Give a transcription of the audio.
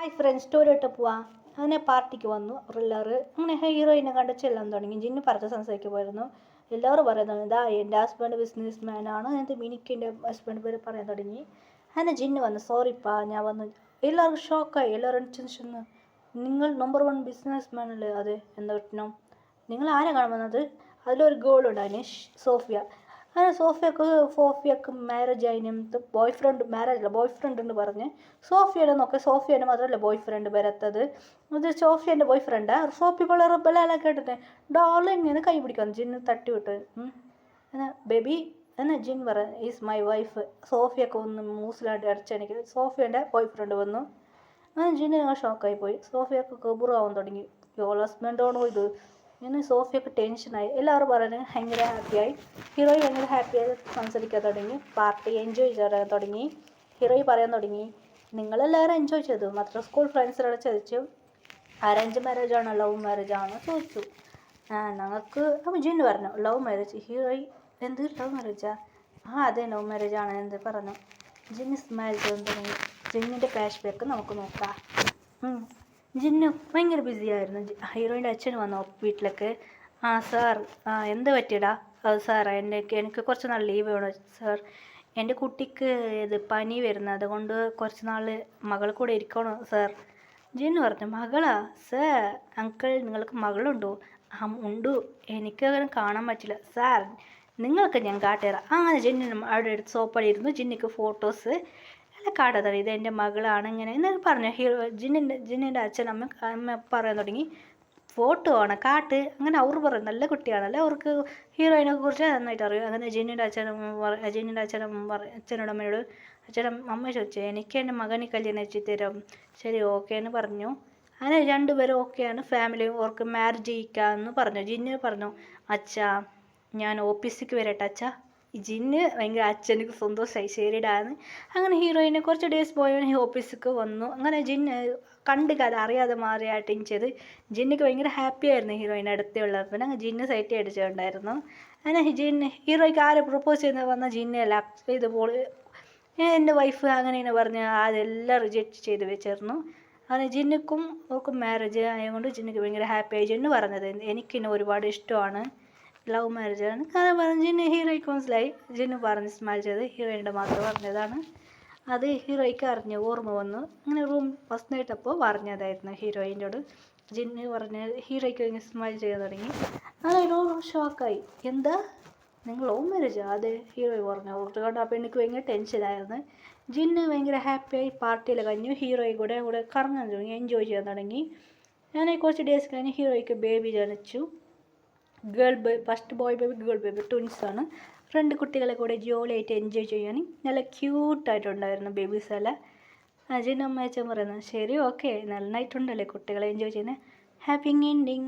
Hi friends story ഇട്ട് പോവാം. അങ്ങനെ പാർട്ടിക്ക് വന്നു എല്ലാവരും. അങ്ങനെ ഹീറോയിനെ കണ്ട് ചെല്ലാൻ തുടങ്ങി. ജിന്നു പറഞ്ഞ് സംസാരിക്കാൻ പോയിരുന്നു. എല്ലാവരും പറയുന്നത് ഇതാ എൻ്റെ ഹസ്ബൻഡ് ബിസിനസ് മാനാണ്, എന്നിട്ട് മിനിക്ക് എൻ്റെ ഹസ്ബൻഡ് പേര് പറയാൻ തുടങ്ങി. അങ്ങനെ ജിന്നു വന്നു, സോറിപ്പാ ഞാൻ വന്നു. എല്ലാവർക്കും ഷോക്കായി. എല്ലാവരും ചെന്ന്, നിങ്ങൾ നമ്പർ 1 ബിസിനസ് മാൻ അല്ലേ? അതെ, എന്താ പറ്റണം? നിങ്ങൾ ആരെ കാണാൻ വന്നത്? അതിലൊരു ഗേൾ ഉണ്ടായിരുന്നു, സോഫിയ. അങ്ങനെ സോഫിയക്ക് മാരേജ് അതിന് ബോയ് ഫ്രണ്ട് എന്ന് പറഞ്ഞ് സോഫിയയുടെ നോക്കുക. സോഫിയയുടെ മാത്രമല്ല ബോയ് ഫ്രണ്ട് വരാത്തത്. ഇത് സോഫിയൻ്റെ ബോയ് ഫ്രണ്ടാ. സോഫി വളരെ ബലാല കേട്ടിട്ട് ഡോളിങ് എന്ന് കൈ പിടിക്കുന്നു. ജിന്ന് തട്ടി വിട്ട് എന്നാ ബേബി എന്നാ ജിൻ പറ ഈസ് മൈ വൈഫ്. സോഫിയൊക്കെ ഒന്ന് മൂസിലായിട്ട് അടച്ചെനിക്ക്. സോഫിയൻ്റെ ബോയ് ഫ്രണ്ട് വന്നു. അങ്ങനെ ജിന്ന് ഞങ്ങൾ ഷോക്കായി പോയി. സോഫിയൊക്കെ കബുറാവാൻ തുടങ്ങി. യോൾ ഹസ്ബൻഡാണോ ഇത്? ഇങ്ങനെ സോഫിയൊക്കെ ടെൻഷനായി. എല്ലാവരും പറയുന്നത് ഭയങ്കര ഹാപ്പിയായി. ഹീറോയി ഭയങ്കര ഹാപ്പിയായി സംസാരിക്കാൻ തുടങ്ങി. പാർട്ടി എൻജോയ് ചെയ്യാൻ തുടങ്ങി. ഹീറോയി പറയാൻ തുടങ്ങി, നിങ്ങളെല്ലാവരും എൻജോയ് ചെയ്തു, മാത്രം സ്കൂൾ ഫ്രണ്ട്സിനോട് ചോദിച്ചു അറേഞ്ച് മാരേജ് ആണോ ലവ് മാരേജ് ആണോ ചോദിച്ചു. ഞങ്ങൾക്ക് അപ്പോൾ ജിന്ന് പറഞ്ഞു ലവ് മാരേജ്. ഹീറോയി എന്ത് ലവ് മാരേജാ? അതെ ലവ് മാരേജ് ആണ് എന്ത് പറഞ്ഞു. ജിന്ന് സ്മൈൽ ചെയ്യാൻ തുടങ്ങി. ജിന്നിൻ്റെ ഫ്ലാഷ് ബാക്ക് നമുക്ക് നോക്കാം. ജിന്നു ഭയങ്കര ബിസിയായിരുന്നു. ഹീറോയിൻ്റെ അച്ഛൻ വന്നു വീട്ടിലേക്ക്. സാർ എന്ത് പറ്റിയടാ? സാർ എനിക്ക് കുറച്ച് നാൾ ലീവ് വേണം സാർ. എൻ്റെ കുട്ടിക്ക് പനി വരുന്നത്, അതുകൊണ്ട് കുറച്ച് നാൾ മകൾ കൂടെ ഇരിക്കണം സാർ. ജിന്നു പറഞ്ഞു മകളാ? സാർ അങ്കിൾ നിങ്ങൾക്ക് മകളുണ്ടോ? ഉണ്ട്, എനിക്ക് അങ്ങനെ കാണാൻ പറ്റില്ല സാർ. നിങ്ങൾക്ക് ഞാൻ കാട്ടുതരാം. അങ്ങനെ ജിന്നിനും അവിടെ എടുത്ത് സോപ്പടിയിരുന്നു. ജിന്നിക്ക് ഫോട്ടോസ് എല്ലാം കാട്ടാത്തത്. ഇത് എൻ്റെ മകളാണ് ഇങ്ങനെ എന്നൊക്കെ പറഞ്ഞു. ജിന്നിൻ്റെ അമ്മ പറയാൻ തുടങ്ങി. ഫോട്ടോ ആണ് കാട്ട്. അങ്ങനെ അവർ പറയും നല്ല കുട്ടിയാണല്ലേ, അവർക്ക് ഹീറോയിനെ കുറിച്ച് നന്നായിട്ട് അറിയും. അങ്ങനെ ജിന്നിൻ്റെ അച്ഛനോട് അമ്മയോട് അമ്മ ചോദിച്ചു എനിക്ക് എൻ്റെ മകനെ കല്യാണം വെച്ച് തരും. ശരി ഓക്കെ എന്ന് പറഞ്ഞു. അങ്ങനെ രണ്ടുപേരും ഓക്കെയാണ്. ഫാമിലി അവർക്ക് മാരേജ് ചെയ്യിക്കാമെന്ന് പറഞ്ഞു. ജിന്നു പറഞ്ഞു അച്ഛാ ഞാൻ ഓഫീസിലേക്ക് വരട്ടെ അച്ഛാ. ജിന്ന് ഭയങ്കര അച്ഛനക്ക് സന്തോഷമായി. ശരിടാന്ന്. അങ്ങനെ ഹീറോയിനെ കുറച്ച് ഡേയ്സ് പോയവൻ ഓഫീസിലേക്ക് വന്നു. അങ്ങനെ ജിന്ന് കണ്ട് കഥ അറിയാതെ മാറിയായിട്ടും ചെയ്ത് ജിന്നിക്ക് ഭയങ്കര ഹാപ്പി ആയിരുന്നു ഹീറോയിനെ അടുത്തുള്ളപ്പോൾ. അങ്ങനെ ജിന്ന് സൈറ്റ് അടിച്ചിട്ടുണ്ടായിരുന്നു. അങ്ങനെ ഹീറോയ്ക്ക് ആരെ പ്രപ്പോസ് ചെയ്യുന്നത് വന്നാൽ ജിന്നല്ല ഇതുപോൾ എൻ്റെ വൈഫ് അങ്ങനെ പറഞ്ഞ് അതെല്ലാം റിജക്റ്റ് ചെയ്ത് വെച്ചിരുന്നു. അങ്ങനെ ജിന്നുക്കും ഓർക്കും മാരേജ് ആയതുകൊണ്ട് ജിന്നുക്ക് ഭയങ്കര ഹാപ്പിയായി. ജിന്നു പറഞ്ഞത് എനിക്കിന്നെ ഒരുപാട് ഇഷ്ടമാണ്, ലവ് മാരേജാണ്. കഥ പറഞ്ഞ് ജിന്നു ഹീറോയ്ക്ക് മനസ്സിലായി. ജിന്നു പറഞ്ഞ് സ്മൈൽ ചെയ്ത് ഹീറോയിൻ്റെ മാത്രം പറഞ്ഞതാണ്. അത് ഹീറോയ്ക്ക് അറിഞ്ഞു, ഓർമ്മ വന്നു. അങ്ങനെ റൂം ഫസ്റ്റ് നൈറ്റ് അപ്പോൾ പറഞ്ഞതായിരുന്നു ഹീറോയിനോട്. ജിന്നു പറഞ്ഞ് ഹീറോയ്ക്ക് ഇങ്ങനെ സ്മൈൽ ചെയ്യാൻ തുടങ്ങി. അങ്ങനെ ഒരു ഷോക്കായി. എന്താ നിങ്ങൾ ലവ് മാരേജാ? അതെ ഹീറോയി പറഞ്ഞു. ഓർത്ത് കണ്ട് അപ്പോൾ എനിക്ക് ഭയങ്കര ടെൻഷനായിരുന്നു. ജിന്നു ഭയങ്കര ഹാപ്പിയായി പാർട്ടിയിൽ കഴിഞ്ഞു. ഹീറോയി കൂടെ കറങ്ങാൻ തുടങ്ങി, എൻജോയ് ചെയ്യാൻ തുടങ്ങി. അങ്ങനെ കുറച്ച് ഡേയ്സ് കഴിഞ്ഞ് ഹീറോയ്ക്ക് ബേബി ജനിച്ചു. First boy baby girl baby ട്വിൻസാണ്. 2 കുട്ടികളെ കൂടെ ജോളിയായിട്ട് എൻജോയ് ചെയ്യാൻ നല്ല ക്യൂട്ടായിട്ടുണ്ടായിരുന്നു ബേബീസ് എല്ലാം. ജിന്നു അമ്മ അച്ഛൻ പറയുന്നത് ശരി ഓക്കെ നന്നായിട്ടുണ്ടല്ലേ കുട്ടികളെ എൻജോയ് ചെയ്യുന്നത്. Happy ending.